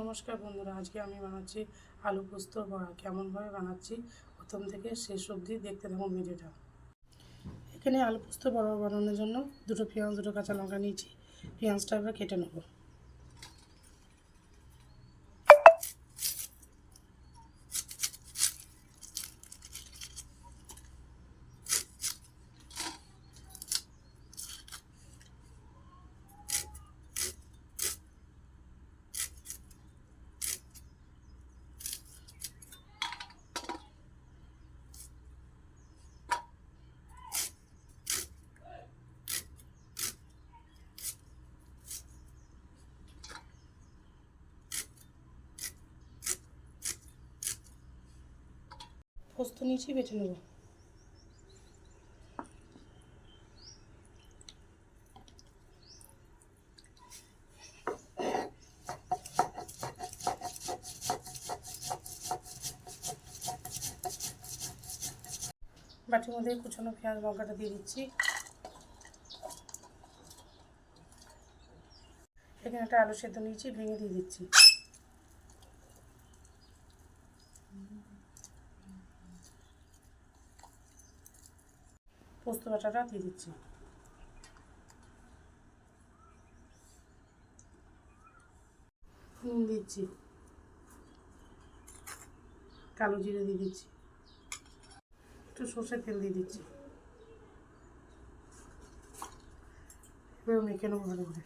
নমস্কার বন্ধুরা, আজকে আমি বানাচ্ছি আলু পোস্ত বড়া। কেমনভাবে বানাচ্ছি প্রথম থেকে শেষ অবধি দেখতে থাকুন ভিডিওটা। এখানে আলু পোস্ত বড়া বানানোর জন্য দুটো পেঁয়াজ, দুটো কাঁচা লঙ্কা নিয়েছি। পেঁয়াজটা এবার কেটে নেব। পোস্ত নিয়েছি, বেটে নেব। বাটির মধ্যে কুচানো পেঁয়াজ লঙ্কাটা দিয়ে দিচ্ছি। এখানে একটা আলু সেদ্ধ নিয়েছি, ভেঙে দিয়ে দিচ্ছি। পোস্ত বাটাটা দিয়ে দিচ্ছি। নুন দিচ্ছি, কালো জিরে দিয়ে দিচ্ছি, একটু সর্ষের তেল দিয়ে দিচ্ছি। এবার মেখে নেবো ভালো করে।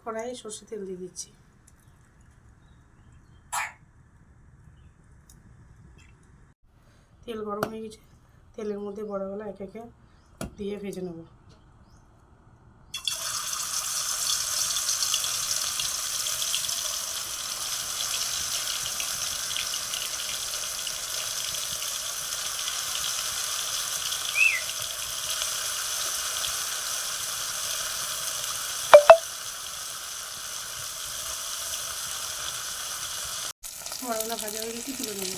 কড়াইয়ে সর্ষের তেল দিয়ে দিচ্ছি। তেল গরম হয়ে গেছে, তেলের মধ্যে বড়াগুলো একে একে দিয়ে ভেজে নেব। বড়াগুলো ভাজা হয়ে গেছে, তুলে নেব।